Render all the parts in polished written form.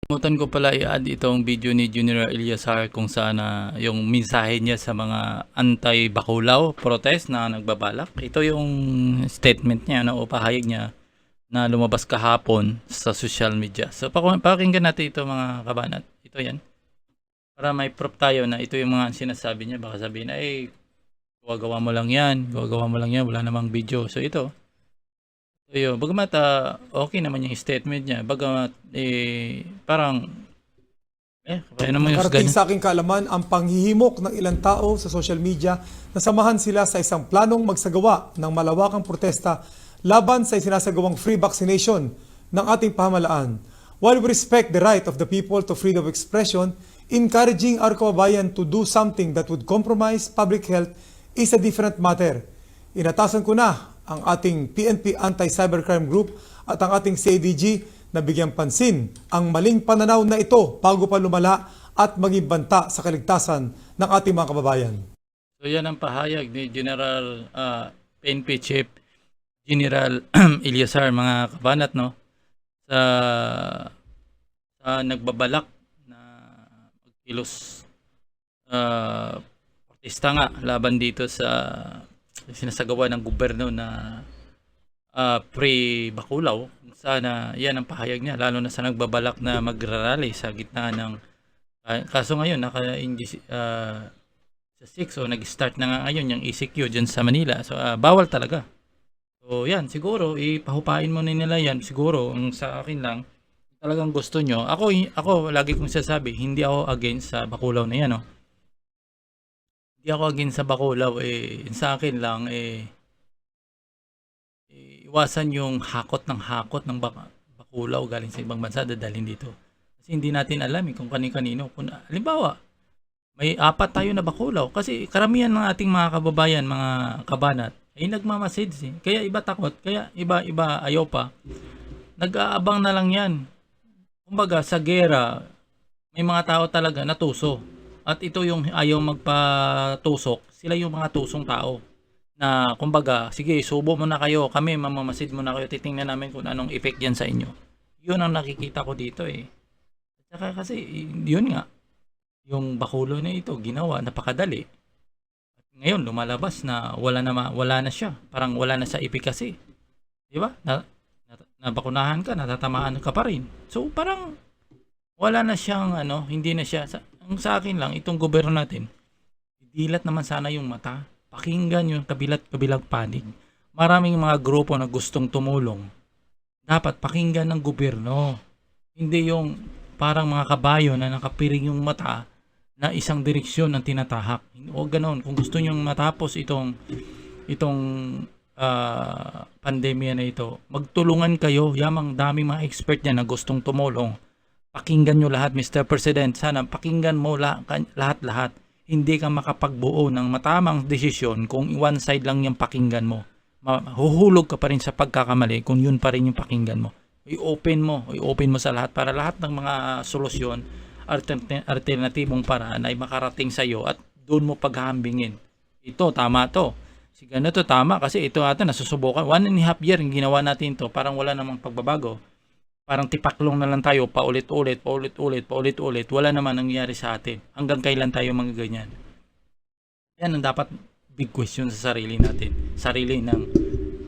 Kalimutan ko pala i-add itong video ni General Eliazar kung saan yung mensahe niya sa mga anti-Baculaw protest na nagbabalak. Ito yung statement niya o pahayag niya na lumabas kahapon sa social media. So pakinggan natin ito mga kabanat. Ito yan. Para may proof tayo na ito yung mga sinasabi niya. Baka sabihin ay gawa mo lang yan. Gawa mo lang yan. Wala namang video. So ito. Ayun, bagamat okay naman yung statement niya, bagamat parang kaya naman yung Nakarating ganyan. sa aking kaalaman ang panghihimok ng ilang tao sa social media na samahan sila sa isang planong magsagawa ng malawakang protesta laban sa isinasagawang free vaccination ng ating pamahalaan. While we respect the right of the people to freedom of expression, encouraging our kababayan to do something that would compromise public health is a different matter. Inatasan ko na ang ating PNP Anti-Cybercrime Group at ang ating CADG na bigyang pansin ang maling pananaw na ito bago pa lumala at maging banta sa kaligtasan ng ating mga kababayan. So yan ang pahayag ni General PNP Chief General Eliazar, mga kabanat, no? Sa nagbabalak na magkilos protesta nga laban dito sa sinasagawa ng gobyerno na pre-Baculaw. Sana yan ang pahayag niya, lalo na sa nagbabalak na magrarally sa gitna ng kaso ngayon sa 6 o nag-start na nga ngayon yung ECQ dyan sa Manila. So bawal talaga. So yan, siguro ipahupain mo na nila yan. Siguro ang sa akin lang, talagang gusto nyo. Ako lagi kong sasabi, hindi ako against sa Baculaw na yan, no? Hindi ako against sa Baculaw, sa akin lang iwasan yung hakot ng Baculaw galing sa ibang bansa dadalhin dito. Kasi hindi natin alam kung kani-kanino. Kung halimbawa, may 4 tayo na Baculaw kasi karamihan ng ating mga kababayan, mga kabanat ay nagmamasid. Kaya iba takot, kaya iba ayaw pa. Nag-aabang na lang yan. Kumbaga sa gera, may mga tao talaga na tuso. At ito yung ayaw magpatusok, sila yung mga tusong tao. Na kumbaga, sige, subo mo na kayo, kami mamamasid mo na kayo, titingnan namin kung anong effect yan sa inyo. Yun ang nakikita ko dito At saka kasi, yun nga, yung Bakulo na ito, ginawa, napakadali. At ngayon, lumalabas na wala na siya. Parang wala na sa efficacy. Di ba? Nabakunahan ka, natatamaan ka pa rin. So, parang wala na siyang, hindi na siya, ang sa akin lang, itong gobyerno natin, dilat naman sana yung mata. Pakinggan yung kabilang panig. Maraming mga grupo na gustong tumulong. Dapat pakinggan ng gobyerno. Hindi yung parang mga kabayo na nakapiring yung mata na isang direksyon ang tinatahak. O ganoon, kung gusto nyong matapos itong pandemya na ito, magtulungan kayo. Yamang daming mga expert niya na gustong tumulong. Pakinggan nyo lahat, Mr. President. Sana pakinggan mo lahat. Hindi ka makapagbuo ng matamang desisyon kung one side lang yung pakinggan mo. Huhulog ka pa rin sa pagkakamali kung yun pa rin yung pakinggan mo. I-open mo sa lahat para lahat ng mga solusyon, alternatibong paraan ay makarating sa iyo at doon mo paghahambingin. Ito, tama to. Si ganito tama kasi ito ata nasusubukan. 1.5 year yung ginawa natin to, parang wala namang pagbabago. Parang tipaklong na lang tayo, paulit-ulit. Wala naman nangyayari sa atin. Hanggang kailan tayo mga ganyan? Yan ang dapat big question sa sarili natin. Sarili ng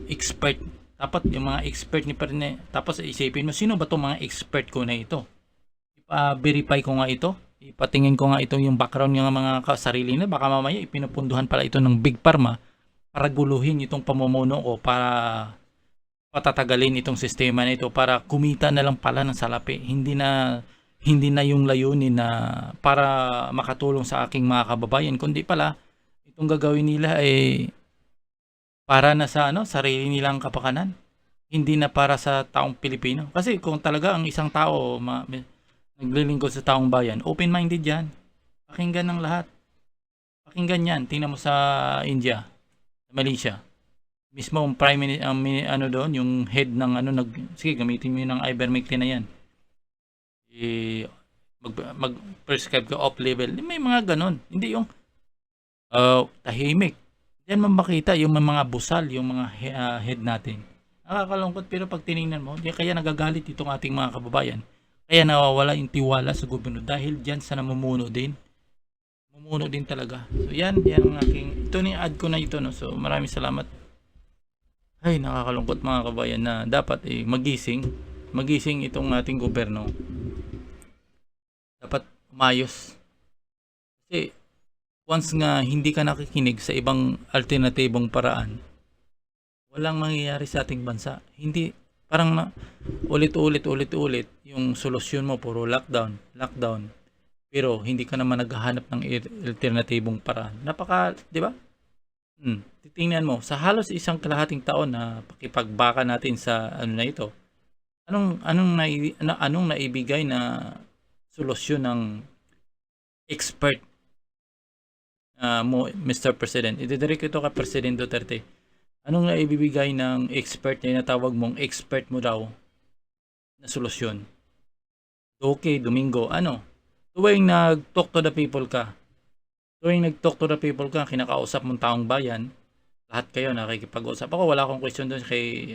expert. Dapat yung mga expert ni Perne. Tapos isipin mo, sino ba itong mga expert ko na ito? Ipa-verify ko nga ito. Ipatingin ko nga ito yung background ng mga sarili na. Baka mamaya ipinupunduhan pala ito ng Big Pharma para guluhin itong pamumuno ko, para patatagalin itong sistema na ito, para kumita na lang pala ng salapi. Hindi na yung layunin na para makatulong sa aking mga kababayan, kundi pala itong gagawin nila para na sa sarili nilang kapakanan. Hindi na para sa taong Pilipino. Kasi kung talaga ang isang tao naglilingkod sa taong bayan, open-minded yan. Pakinggan ng lahat. Pakinggan yan. Tingnan mo sa India, sa Malaysia. Mismo ang prime minister, doon, yung head ng sige, gamitin mo yun ng ivermectin na yan. Mag-prescribe ka off-label. May mga ganon. Hindi yung tahimik. Diyan mo makita yung mga busal, yung mga head natin. Nakakalungkot, pero pag tinignan mo, kaya nagagalit itong ating mga kababayan. Kaya nawawala yung tiwala sa gobyerno dahil diyan sa namumuno din. Namumuno din talaga. So yan ang aking, ito ni add ko na ito, no. So maraming salamat. Ay, nakakalungkot mga kabayan na dapat magising itong ating gobyerno. Dapat umayos. Kasi once nga hindi ka nakikinig sa ibang alternatibong paraan, walang mangyayari sa ating bansa. Hindi, parang ulit yung solusyon mo puro lockdown. Pero hindi ka naman naghahanap ng alternatibong paraan. Di ba? Titingnan mo, sa halos isang kalahating taon na pakipagbaka natin sa ano na ito, anong naibigay na solusyon ng expert mo, Mr. President? Ididirect ito kay President Duterte. Anong naibibigay ng expert na natawag mong expert mo daw na solusyon? Okay, Domingo, tuwing nag-talk to the people ka, kinakausap mong taong bayan, lahat kayo nakikipag-usap. Ako, wala akong question doon kay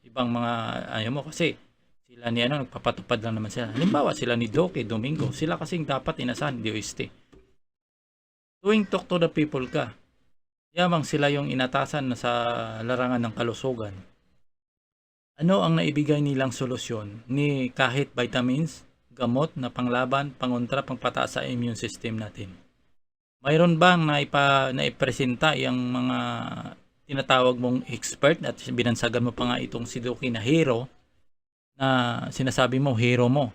ibang mga mo kasi sila ni nagpapatupad lang naman sila. Halimbawa, sila ni Doke, Domingo, sila kasing dapat inasahan, DOST. Tuwing talk to the people ka, yamang sila yung inatasan na sa larangan ng kalusugan. Ano ang naibigay nilang solusyon ni kahit vitamins, gamot na panglaban, pangontra, pangpataas sa immune system natin? Mayroon bang naipresenta yung mga tinatawag mong expert at binansagan mo pa nga itong si Doki na hero na sinasabi mo hero mo?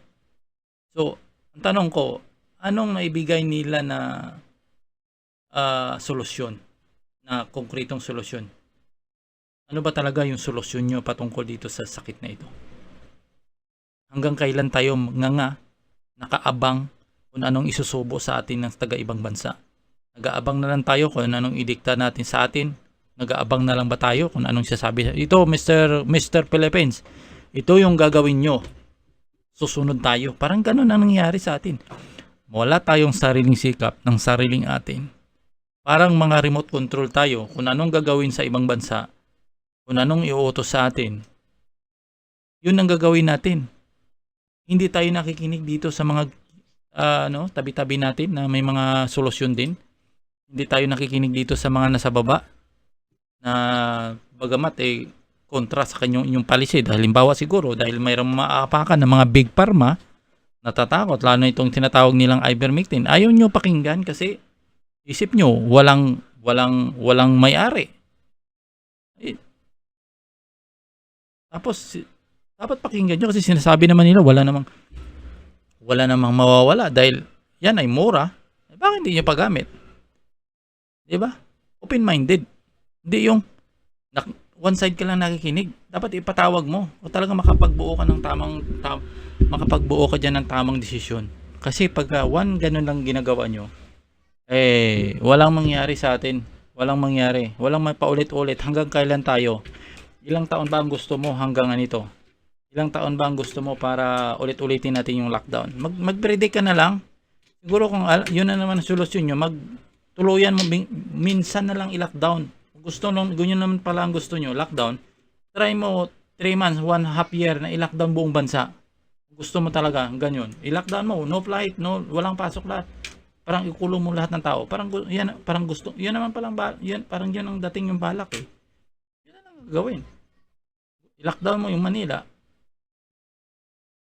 So, ang tanong ko, anong naibigay nila na solusyon, na konkretong solusyon? Ano ba talaga yung solusyon nyo patungkol dito sa sakit na ito? Hanggang kailan tayo nakaabang kung anong isusubo sa atin ng taga-ibang bansa? Nag-aabang na lang tayo kung anong idikta natin sa atin? Nag-aabang na lang ba tayo kung anong sasabi? Ito, Mr. Philippines, ito yung gagawin nyo. Susunod tayo. Parang ganun ang nangyayari sa atin. Wala tayong sariling sikap ng sariling atin. Parang mga remote control tayo kung anong gagawin sa ibang bansa, kung anong iuutos sa atin. Yun ang gagawin natin. Hindi tayo nakikinig dito sa mga tabi-tabi natin na may mga solusyon din. Hindi tayo nakikinig dito sa mga nasa baba na bagamat kontra sa inyong policy. Halimbawa siguro dahil mayroong maapakan ng mga big pharma, natatakot lalo na itong tinatawag nilang ivermectin. Ayaw nyo pakinggan kasi isip nyo walang may-ari. Tapos dapat pakinggan nyo kasi sinasabi naman nila wala namang mawawala dahil yan ay mura. Bakit hindi nyo pagamit? Diba? Open-minded. Hindi yung one side ka lang nakikinig. Dapat ipatawag mo o talaga makapagbuo ka dyan ng tamang desisyon. Kasi pag ganun lang ginagawa nyo, walang mangyari sa atin. Walang mangyari. Walang mapaulit-ulit. Hanggang kailan tayo? Ilang taon ba ang gusto mo hanggang anito? Ilang taon ba ang gusto mo para ulit-ulitin natin yung lockdown? Mag-predict ka na lang. Siguro kung yun na naman ang solusyon nyo, tuluyan mo, minsan na lang i-lockdown. Ganyan naman pala ang gusto nyo, lockdown. Try mo 3 months, 1.5 year na i-lockdown buong bansa. Gusto mo talaga, ganyan. I-lockdown mo, no flight, walang pasok lahat. Parang ikulong mo lahat ng tao. Parang gusto, yan naman palang, parang yan ang dating yung balak eh. Yan ang gawin. I-lockdown mo yung Manila.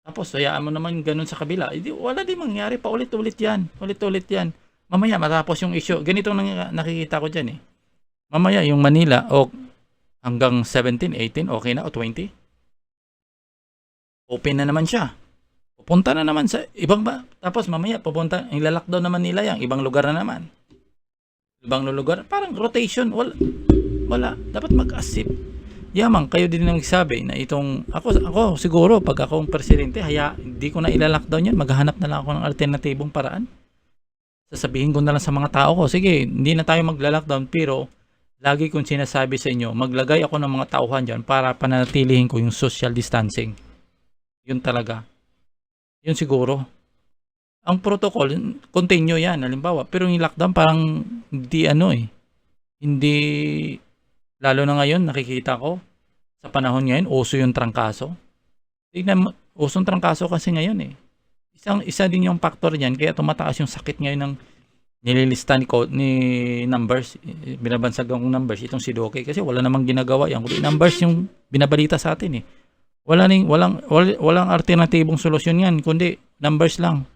Tapos, hayaan mo naman ganun sa kabila. Wala din mangyari, paulit-ulit yan. Mamaya matapos yung issue. Ganito nakikita ko dyan eh. Mamaya yung Manila hanggang 17, 18, okay na o 20. Open na naman siya. Pupunta na naman sa ibang tapos mamaya ilalakdown naman nila yung ibang lugar na naman. Ibang lugar. Parang rotation. Wala. Dapat mag-asip. Yamang kayo din nagsabi na ako siguro pag akong presidente, hindi ko na ilalockdown yan. Maghahanap na lang ako ng alternatibong paraan. Sasabihin ko na lang sa mga tao ko, sige, hindi na tayo magla-lockdown pero lagi kong sinasabi sa inyo, maglagay ako ng mga tauhan dyan para panatilihin ko yung social distancing. Yun talaga. Yun siguro. Ang protocol, continue yan, halimbawa. Pero yung lockdown parang hindi, lalo na ngayon, nakikita ko, sa panahon ngayon, uso yung trangkaso. Tignan mo, Usong trangkaso kasi ngayon eh. Isa din yung factor niyan kaya tumataas yung sakit ngayon ng nililista ni numbers, binabansag akong numbers itong si Doke kasi wala namang ginagawa yan kundi numbers yung binabalita sa atin eh. Walang alternatibong solusyon yan kundi numbers lang.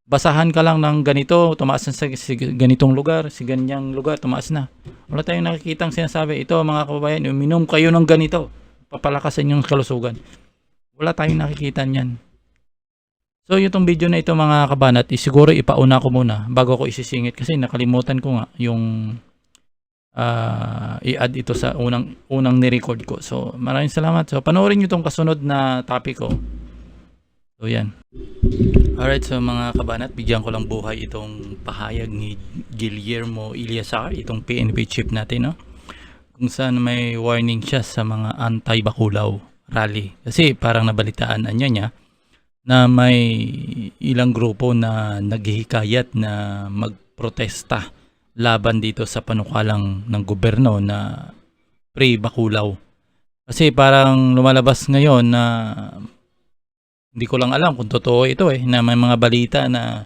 Basahan ka lang ng ganito, tumaas na sa ganitong lugar, si ganyang lugar, tumaas na. Wala tayong nakikitang sinasabi, ito mga kababayan, uminom kayo ng ganito, papalakasan yung kalusugan. Wala tayong nakikita niyan. So, itong video na ito mga kabanat, siguro ipauna ko muna bago ko isisingit kasi nakalimutan ko nga yung i-add ito sa unang ni-record ko. So, maraming salamat. So, panoorin nyo itong kasunod na topic ko. So, yan. Alright, so mga kabanat, bigyan ko lang buhay itong pahayag ni Guillermo Iliazar, itong PNP chief natin, no? Kung saan may warning siya sa mga anti-bakulaw rally. Kasi parang nabalitaan niya na may ilang grupo na naghihikayat na magprotesta laban dito sa panukalang ng gobyerno na pre-bakulaw. Kasi parang lumalabas ngayon na hindi ko lang alam kung totoo ito na may mga balita na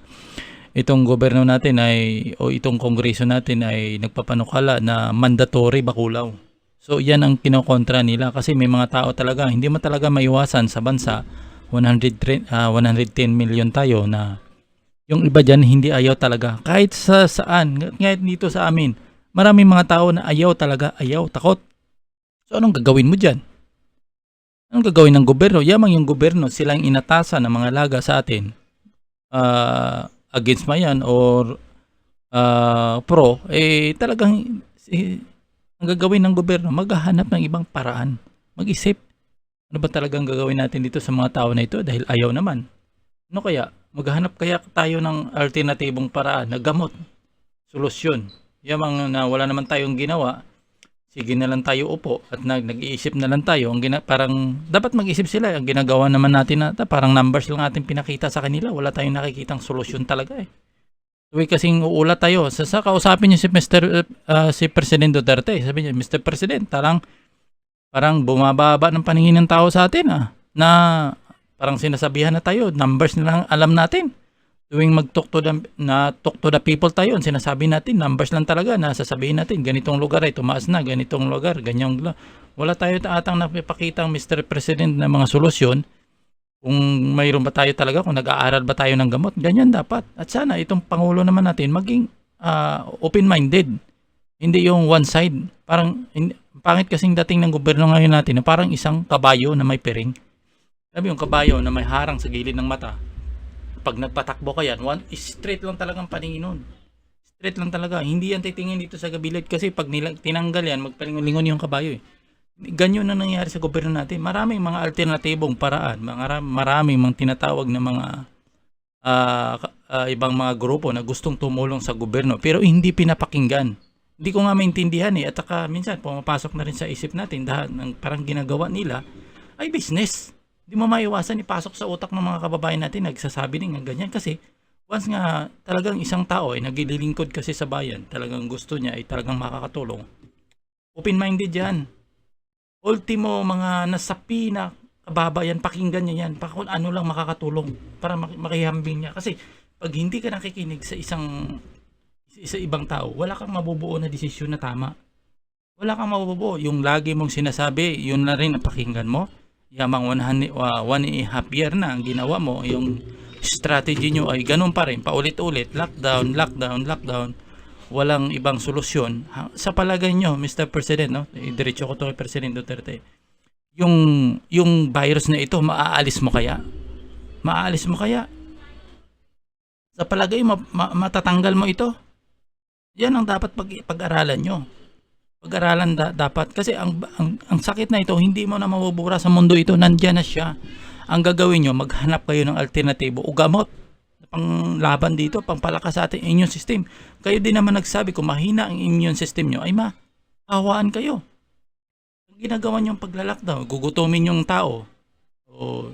itong gobyerno natin o itong kongreso natin ay nagpapanukala na mandatory bakulaw. So yan ang kinokontra nila kasi may mga tao talaga hindi mo talaga maiwasan sa bansa. 110 million tayo na yung iba dyan hindi ayaw talaga kahit saan, kahit dito sa amin maraming mga tao na ayaw talaga, takot. So anong gagawin mo dyan? Anong gagawin ng gobyerno? Yamang yung gobyerno silang inatasan ng mga laga sa atin against mayan or pro talagang ang gagawin ng gobyerno maghahanap ng ibang paraan, mag-isip. Ano ba talagang gagawin natin dito sa mga tao na ito dahil ayaw naman? Ano kaya? Maghanap kaya tayo ng alternatibong paraan na gamot, solusyon. Yamang na wala naman tayong ginawa, sige na lang tayo upo at nag-iisip na lang tayo. Parang dapat mag-isip sila. Ang ginagawa naman natin na parang numbers lang natin pinakita sa kanila. Wala tayong nakikitang solusyon talaga eh. Tuwi kasing uulat tayo. Sa kausapin niya si President Duterte. Sabi niya, Mr. President, parang bumababa ng paningin ng tao sa atin na parang sinasabihan na tayo, numbers na lang alam natin. Tuwing mag-talk to the people tayo, sinasabi natin, numbers lang talaga na sasabihin natin, ganitong lugar ay tumaas na, ganitong lugar, ganyang lugar. Wala tayo atang napipakitang Mr. President na mga solusyon. Kung mayroon ba tayo talaga, kung nag-aaral ba tayo ng gamot, ganyan dapat. At sana itong Pangulo naman natin maging open-minded. Hindi yung one side. Parang pangit kasing dating ng gobyerno ngayon natin na parang isang kabayo na may piring. Sabi yung kabayo na may harang sa gilid ng mata. Pag nagpatakbo ka yan, straight lang talagang paningin nun. Straight lang talaga. Hindi yan titingin dito sa gabilid kasi pag tinanggal yan, magpalingon-lingon yung kabayo eh. Ganyan na nangyayari sa gobyerno natin. Maraming mga alternatibong paraan. Maraming mga tinatawag na mga ibang mga grupo na gustong tumulong sa gobyerno pero hindi pinapakinggan. Hindi ko nga maintindihan at saka minsan pumapasok na rin sa isip natin dahil parang ginagawa nila ay business. Hindi mo maiwasan ipasok sa utak ng mga kababayan natin nagsasabi din ng ganyan kasi once nga talagang isang tao ay naglilingkod kasi sa bayan, talagang gusto niya ay talagang makakatulong. Open-minded yan. Ultimo mga nasapi na kababayan, pakinggan niya yan. Kung ano lang makakatulong para makihambing niya. Kasi pag hindi ka nakikinig sa ibang tao, wala kang mabubuo na desisyon na tama. Wala kang mabubuo. Yung lagi mong sinasabi, yun na rin ang pakinggan mo. Yamang 1.5 year na ang ginawa mo, yung strategy nyo ay ganun pa rin, paulit-ulit, lockdown. Walang ibang solusyon. Sa palagay nyo, Mr. President, no? Diretso ko to kay President Duterte. Yung virus na ito, maaalis mo kaya? Maaalis mo kaya? Sa palagay mo, matatanggal mo ito? Yan ang dapat pag-aralan nyo. Pag-aralan dapat. Kasi ang sakit na ito, hindi mo na mabubura sa mundo ito. Nandyan na siya. Ang gagawin nyo, maghanap kayo ng alternatibo o gamot. Panglaban dito, pangpalakas sa ating immune system. Kayo din naman nagsabi, kung mahina ang immune system nyo, ay mahawaan kayo. Ang ginagawa nyo pagla-lockdown, gugutomin yung tao. O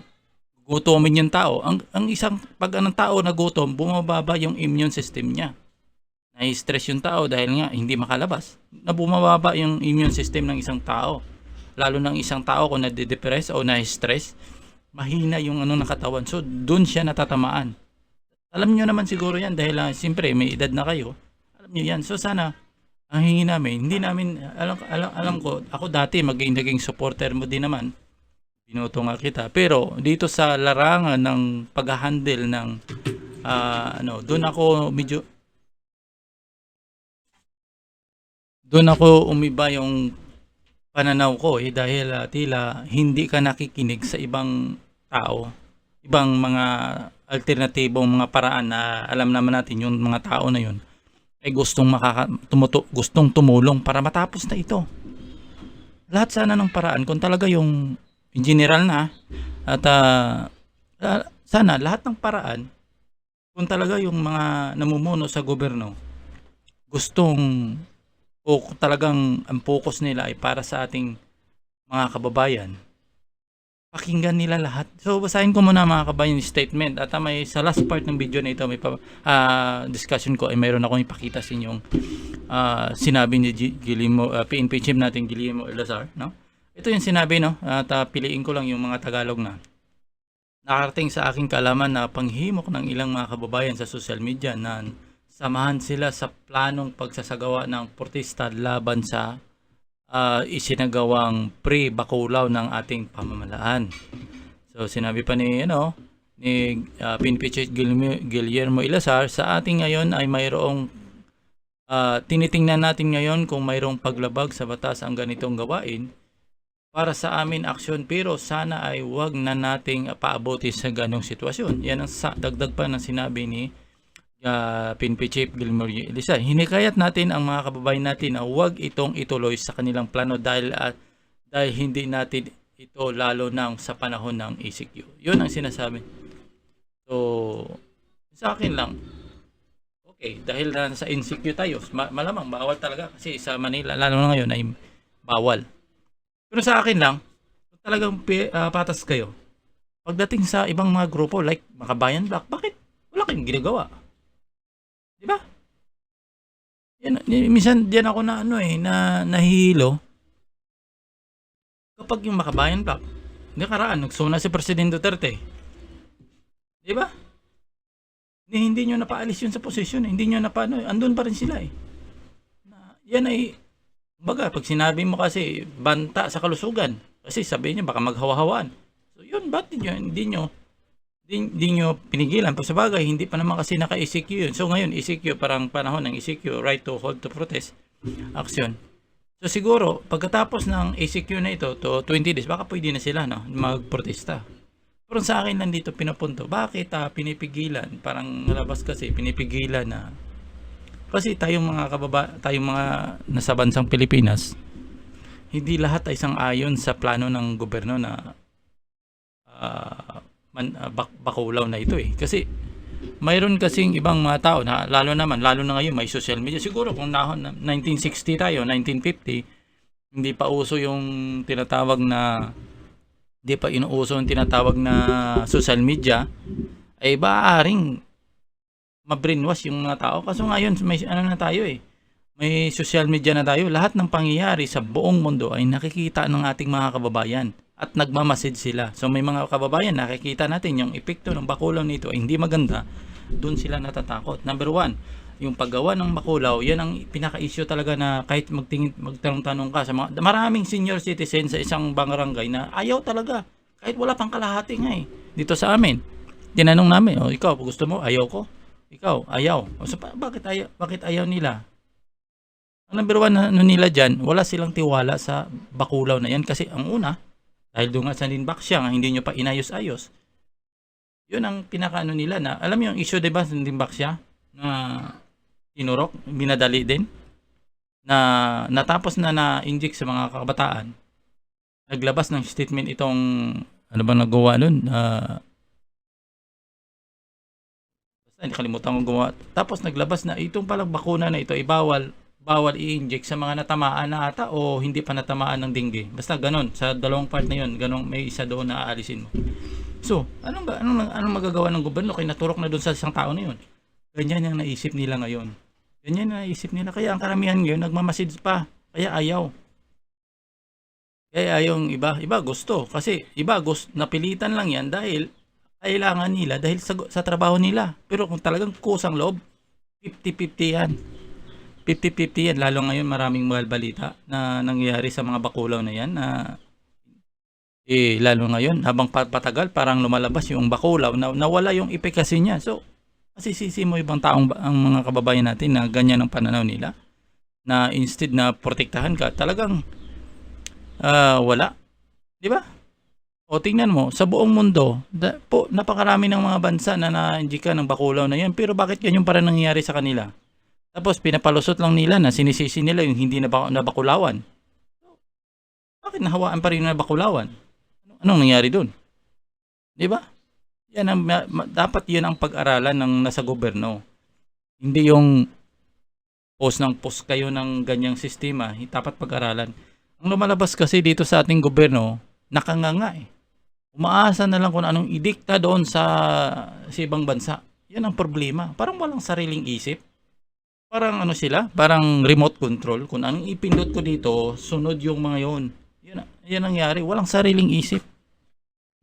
gugutomin yung tao. Ang isang, pag ang tao nagutom, bumababa yung immune system niya. Na-stress yung tao dahil nga hindi makalabas. Na bumababa yung immune system ng isang tao. Lalo ng isang tao kung nade-depress o na-stress, mahina yung ano ng katawan. So doon siya natatamaan. Alam niyo naman siguro yan dahil siyempre may edad na kayo. Alam niyo yan. So sana ang hingi namin, hindi namin alam ko, ako dati naging supporter mo din naman. Binoto nga kita. Pero dito sa larangan ng pag-handle ng doon ako umiba yung pananaw ko dahil tila hindi ka nakikinig sa ibang tao, ibang mga alternatibong mga paraan na alam naman natin yung mga tao na yun ay gustong tumulong para matapos na ito. Lahat sana ng paraan kung talaga yung in general na at sana lahat ng paraan kung talaga yung mga namumuno sa gobyerno gustong o kung talagang ang focus nila ay para sa ating mga kababayan, pakinggan nila lahat. So basahin ko muna mga kababayan yung statement at may sa last part ng video na ito may discussion ko ay mayroon akong ipakita sa inyong sinabi ni PNP chief natin Guillermo Elazar, no? Ito yung sinabi, no? At piliin ko lang yung mga Tagalog na nakarating sa aking kaalaman na panghimok ng ilang mga kababayan sa social media na samahan sila sa planong pagsasagawa ng protesta laban sa isinagawang pre-bakulaw ng ating pamahalaan. So sinabi pa ni PNP Chief Guillermo Elazar, sa ating ngayon ay mayroong tinitingnan natin ngayon kung mayroong paglabag sa batas ang ganitong gawain para sa amin aksyon, pero sana ay wag na nating paabuti sa ganong sitwasyon. Yan ang dagdag pa ng sinabi ni PNP Chief Guillermo Elazar. Hinikayat natin ang mga kababayan natin na huwag itong ituloy sa kanilang plano dahil hindi natin ito lalo nang sa panahon ng ECQ. Yun ang sinasabi. So, sa akin lang, okay, dahil sa ECQ tayo, malamang bawal talaga kasi sa Manila, lalo na ngayon ay bawal. Pero sa akin lang, talagang patas kayo. Pagdating sa ibang mga grupo like Makabayan Black, bakit wala kayong ginagawa? Di ba? Minsan diyan ako na nahihilo. Kapag yung Makabayan Black, nakaraan, nagsuna si Presidente Duterte. Di ba? Hindi nyo napaalis yun sa posisyon. Hindi nyo andun pa rin sila yan ay, baga, pag sinabi mo kasi banta sa kalusugan, kasi sabihin nyo baka maghawa-hawaan. So yun, ba't hindi nyo pinigilan? Pag sa bagay, hindi pa naman kasi naka-ECQ yun. So ngayon, ECQ, parang panahon ng ECQ, right to hold to protest, action. So siguro, pagkatapos ng ECQ na ito, to 20 days, baka pwede na sila magprotesta. Pero sa akin lang dito pinapunto, bakit pinipigilan? Parang nalabas kasi, pinipigilan na. Kasi tayong mga nasa bansang Pilipinas, hindi lahat ay sang-ayon sa plano ng gobyerno na bakulaw na ito kasi mayroon kasing ibang mga tao na lalo na ngayon may social media. Siguro kung 1960 tayo, 1950, hindi pa uso yung tinatawag na social media, ay maaaring ma-brainwash yung mga tao. Kaso ngayon may may social media na tayo. Lahat ng pangyayari sa buong mundo ay nakikita ng ating mga kababayan at nagmamasid sila. So may mga kababayan nakikita natin yung epekto ng bakulaw nito ay hindi maganda, doon sila natatakot. Number 1, yung paggawa ng bakulaw, yan ang pinaka-issue talaga na kahit magtanong-tanong ka sa maraming senior citizen sa isang barangay na ayaw talaga. Kahit wala pang kalahati nga dito sa amin. Tinanong namin, ikaw gusto mo? Ayaw ko. Ikaw, ayaw. So, bakit ayaw nila? Ang number 1 nila dyan, wala silang tiwala sa bakulaw na yan kasi ang una, dahil doon nga sa Dinbaksya nga hindi nyo pa inayos-ayos. Yun ang pinaka nila na, alam mo yung issue diba sa Dinbaksya na tinurok, binadali din, na natapos na na-inject sa mga kabataan, naglabas ng statement itong, ano ba nagawa nun? Nakalimutan ko gumawa. Tapos naglabas na itong palang bakuna na ito ay bawal i-inject sa mga natamaan na ata o hindi pa natamaan ng dengue. Basta ganon, sa dalawang part na yun, ganon, may isa doon na aalisin mo. So, anong magagawa ng gobyerno kaya naturok na doon sa isang tao na yun? Ganyan yung naisip nila ngayon. Ganyan yung naisip nila. Kaya ang karamihan ngayon, nagmamasid pa. Kaya ayaw. Kaya yung iba gusto. Kasi iba napilitan lang yan dahil kailangan nila dahil sa trabaho nila. Pero kung talagang kusang loob, 50-50 yan. 50-50 yan. Lalo ngayon maraming mga balita na nangyayari sa mga bakulaw na yan na lalo ngayon habang patagal parang lumalabas yung bakulaw na nawala yung efficacy niya. So, masisisi mo ibang ang mga kababayan natin na ganyan ang pananaw nila na instead na protektahan ka, talagang wala. Di ba? O tingnan mo, sa buong mundo, napakarami ng mga bansa na na-injika ng bakulaw na yan. Pero bakit ganyan pa rin nangyayari sa kanila? Tapos pinapalusot lang nila na sinisisi nila yung hindi nabakulawan. Bakit nahawaan pa rin yung nabakulawan? Anong nangyari doon? Di ba? Yan dapat yan ang pag-aralan ng nasa gobyerno. Hindi yung post kayo ng ganyang sistema, dapat pag-aralan. Ang lumalabas kasi dito sa ating gobyerno, nakanganga eh. Umaasa na lang kung anong idikta doon sa ibang bansa. Yan ang problema. Parang walang sariling isip. Parang ano sila, parang remote control. Kung anong ipindot ko dito, sunod yung mga yon. Yan ang nangyari. Walang sariling isip.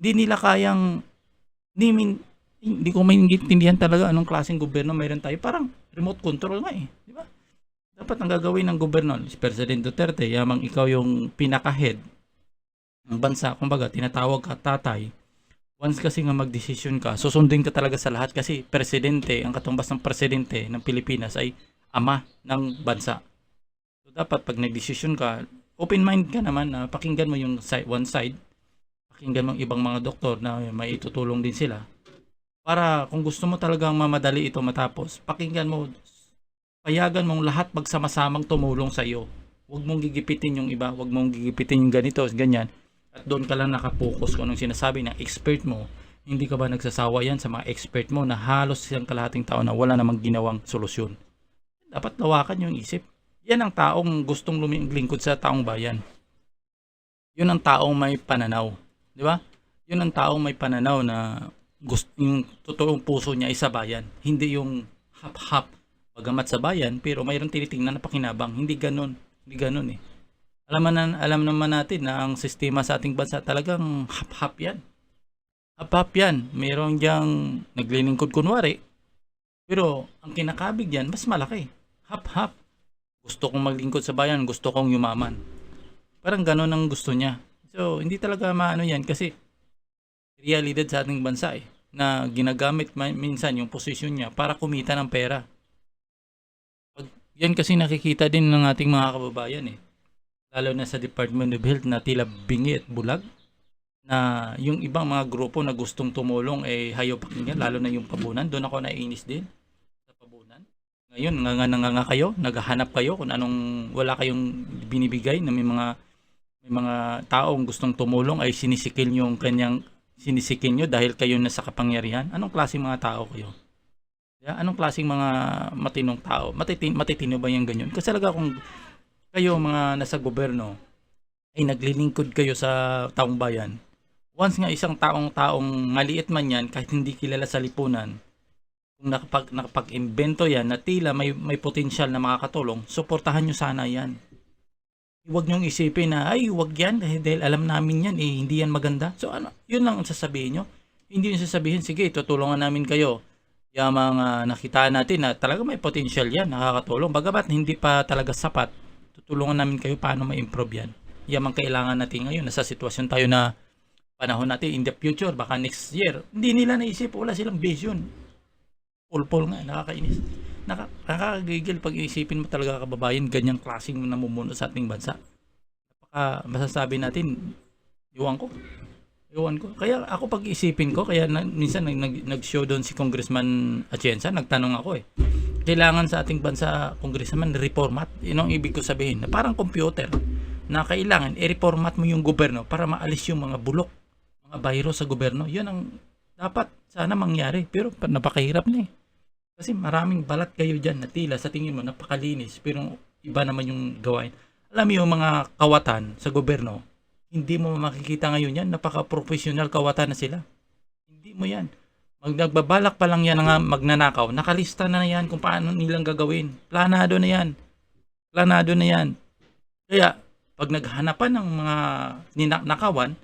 Hindi nila kayang, hindi ko maintindihan talaga anong klaseng gobyerno mayroon tayo. Parang remote control nga eh. Di ba? Dapat ang gagawin ng gobyerno, si President Duterte, yamang ikaw yung pinaka-head ng bansa, kumbaga, tinatawag ka tatay. Once kasi nga magdesisyon ka, susundin ka talaga sa lahat kasi presidente, ang katumbas ng presidente ng Pilipinas ay ama ng bansa. So, dapat pag nagdesisyon ka, open mind ka naman na pakinggan mo yung one side, pakinggan mo ang ibang mga doktor na may itutulong din sila. Para kung gusto mo talagang mamadali ito matapos, pakinggan mo, payagan mong lahat magsama-samang tumulong sa iyo. Huwag mong gigipitin yung iba, huwag mong gigipitin yung ganito, ganyan. At doon ka lang nakapokus kung anong sinasabi ng expert mo. Hindi ka ba nagsasawa yan sa mga expert mo na halos siyang kalahating tao na wala namang ginawang solusyon? Dapat lawakan yung isip. Yan ang taong gustong lumilingkod sa taong bayan. Yun ang taong may pananaw. Di ba? Yun ang taong may pananaw na yung totoong puso niya ay sa bayan. Hindi yung hap-hap. Bagamat sa bayan, pero mayroong tinitingnan na pakinabang. Hindi ganun. Hindi ganun eh. Alam naman natin na ang sistema sa ating bansa talagang hap-hap yan. Hap-hap yan. Mayroong diyang naglilingkod kunwari. Pero ang kinakabig yan, mas malaki. Hap-hap. Gusto kong maglingkod sa bayan, gusto kong yumaman. Parang ganun ang gusto niya. So, hindi talaga maano yan kasi realidad sa ating bansa eh. Na ginagamit minsan yung posisyon niya para kumita ng pera. Yan kasi nakikita din ng ating mga kababayan eh. Lalo na sa Department of Health na tila bingi at bulag. Na yung ibang mga grupo na gustong tumulong ay hayo pakinggan. Lalo na yung pabunan. Doon ako naiinis din sa pabunan. Ngayon, nga kayo. Naghahanap kayo kung anong wala kayong binibigay na may mga taong gustong tumulong ay sinisikil nyo dahil kayo nasa kapangyarihan. Anong klaseng mga tao kayo? Anong klaseng mga matinong tao? Matitino ba yung ganyan? Kasi talaga kung kayo mga nasa gobyerno ay naglilingkod kayo sa taong bayan, once nga isang taong maliit man yan, kahit hindi kilala sa lipunan, kung nakapag-invento yan na tila may potensyal na makakatulong, suportahan nyo sana yan. Huwag nyong isipin na, ay huwag yan, dahil alam namin yan, hindi yan maganda. So ano, yun lang ang sasabihin nyo. Hindi yung sasabihin, sige, tutulungan namin kayo. Yung mga nakita natin na talaga may potensyal yan, nakakatulong. Bagamat hindi pa talaga sapat, tutulungan namin kayo paano ma-improve yan. Yan ang kailangan natin ngayon. Nasa sitwasyon tayo na panahon natin in the future, baka next year. Hindi nila naisip, wala silang vision. Pulpul nga, nakakainis. Nakakagigil pag isipin mo talaga kababayan, ganyang klaseng namumuno sa ating bansa. Baka masasabi natin, iwan ko. Kaya ako pag isipin ko, kaya minsan nag-show doon si Congressman Atienza, nagtanong ako eh. Kailangan sa ating bansa, Congressman, reformat. Yun ang ibig ko sabihin. Na parang computer. Na kailangan, i-reformat mo yung gobyerno para maalis yung mga bulok, mga virus sa gobyerno. Yun ang dapat sana mangyari. Pero napakahirap na eh. Kasi maraming balat kayo dyan na tila sa tingin mo napakalinis. Pero iba naman yung gawain. Alam mo yung mga kawatan sa gobyerno, hindi mo makikita ngayon yan. Napaka-professional kawatan na sila. Hindi mo yan. Nagbabalak pa lang yan nga magnanakaw. Nakalista na yan kung paano nilang gagawin. Planado na yan. Kaya, Pag naghanapan ng mga ninakawan,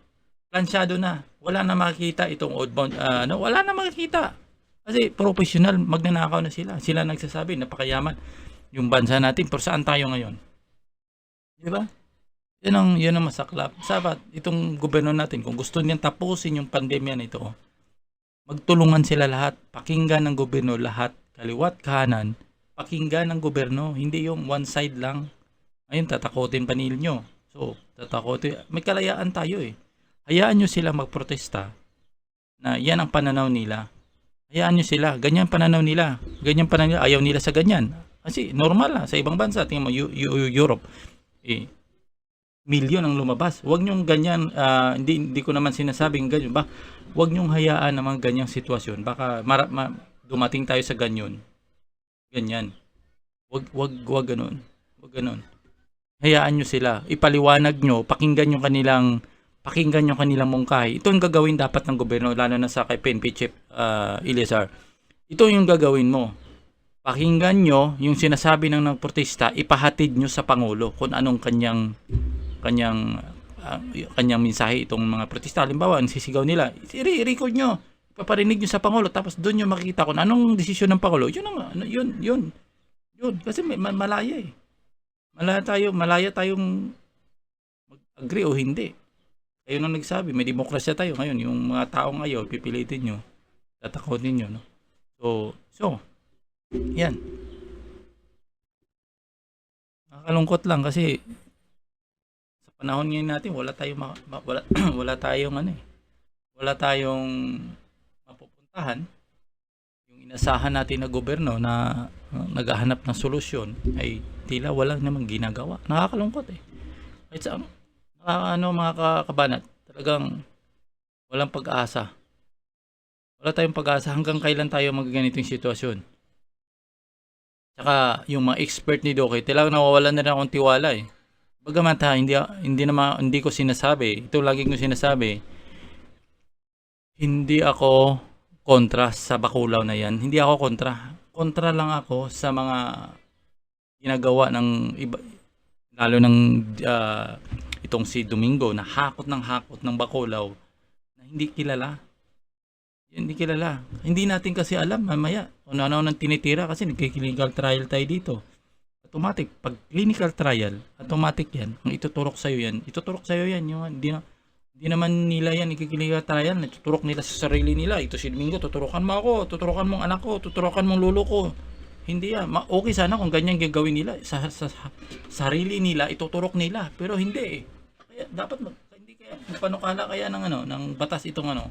plansyado na. Wala na makikita itong outbound, wala na makikita. Kasi professional, magnanakaw na sila. Sila nagsasabi, napakayaman yung bansa natin. Pero saan tayo ngayon? Di ba? Yun ang masaklap. Sabat, itong gobyerno natin, kung gusto niyang tapusin yung pandemya na ito, magtulungan sila lahat. Pakinggan ng gobyerno lahat. Kaliwat, kanan. Pakinggan ng gobyerno. Hindi yung one side lang. Ayun, tatakotin pa nyo. So, tatakotin. May kalayaan tayo eh. Hayaan nyo sila magprotesta na yan ang pananaw nila. Hayaan nyo sila. Ganyan pananaw nila. Ganyan pananaw nila. Ayaw nila sa ganyan. Kasi normal na. Sa ibang bansa, tingnan mo, Europe, milyon ang lumabas. Huwag nyong ganyan, hindi ko naman sinasabing ganyan. Huwag nyong hayaan ng mga ganyang sitwasyon. Baka dumating tayo sa ganyan. Ganyan. Huwag ganun. Huwag ganun. Hayaan nyo sila. Ipaliwanag nyo. Pakinggan nyo kanilang mungkahi. Ito yung gagawin dapat ng gobyerno, lalo na sa kay PNP Chief Eleazar. Ito yung gagawin mo. Pakinggan nyo yung sinasabi ng protesta, ipahatid nyo sa Pangulo kung anong kanyang mensahe itong mga protesta. Halimbawa, ang sisigaw nila, i-record nyo, ipaparinig nyo sa Pangulo, tapos doon nyo makikita kung anong desisyon ng Pangulo. Yun. Kasi malaya eh. Malaya tayong mag-agree o hindi. Kayo nang nagsabi, may demokrasya tayo ngayon. Yung mga tao ngayon, pipilitin nyo, tatakotin nyo. No? So, yan. Nakakalungkot lang kasi sa panahon ngayon natin, wala tayong mapupuntahan. Yung inasahan natin na gobyerno na naghahanap ng solusyon ay tila wala namang ginagawa. Nakakalungkot eh. Kahit sa mga kabanat, talagang walang pag-asa. Wala tayong pag-asa hanggang kailan tayo magaganitong sitwasyon. Saka yung mga expert ni Doke, talagang nawawalan na rin akong tiwala eh. Bagamat hindi ko sinasabi, ito lagi ko sinasabi, hindi ako kontra sa bakulaw na yan. Hindi ako kontra. Kontra lang ako sa mga ginagawa ng iba, lalo ng itong si Domingo na hakot ng bakulaw na hindi kilala. Hindi natin kasi alam mamaya kung ano nang tinitira kasi nagki-clinical trial tayo dito. Automatic, pag clinical trial, automatic yan. Kung ituturok sa'yo yan. Yung, hindi naman nila yan ikikiliga trial. Ituturok nila sa sarili nila. Ito si Domingo, tuturokan mo ako, tuturokan mong anak ko, tuturokan mong lolo ko. Hindi yan. Okay sana kung ganyan gagawin nila. Sa sarili nila, ituturok nila. Pero hindi eh. Kaya dapat, hindi kaya, panukala kaya ng batas itong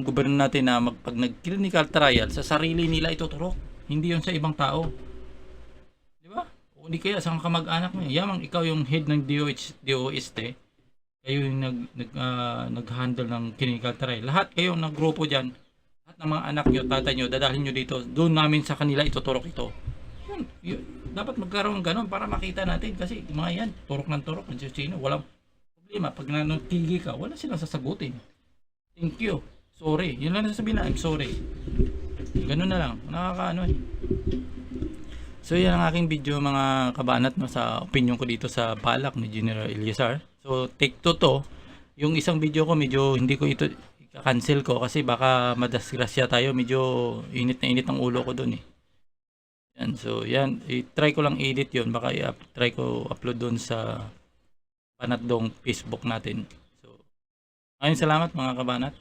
gobyerno natin na pag nag-clinical trial, sa sarili nila ituturok. Hindi yun sa ibang tao. Hindi kaya sa kamag-anak mo, yamang ikaw yung head ng DOST, kayo yung nag-handle ng clinical trial. Lahat kayo ng grupo dyan, lahat ng mga anak nyo, tatay nyo, dadalhin nyo dito, doon namin sa kanila ituturok ito. Yun, dapat magkaroon ganun para makita natin kasi mga yan, turok ng turok, sino, walang problema. Pag nanutigi ka, wala silang sasagutin. Thank you. Sorry. Yun lang sasabihin na, I'm sorry. Ganun na lang. Nakakaano eh. So yan ang aking video mga kabanat sa opinion ko dito sa balak ni General Eleazar. So take 2 to. Yung isang video ko medyo hindi ko ito cancel ko kasi baka madasgrasya tayo. Medyo init na init ang ulo ko dun eh. Yan, so yan, i-try ko lang edit yun. Baka i-try ko upload dun sa Banat Dong Facebook natin. So maraming salamat mga kabanat.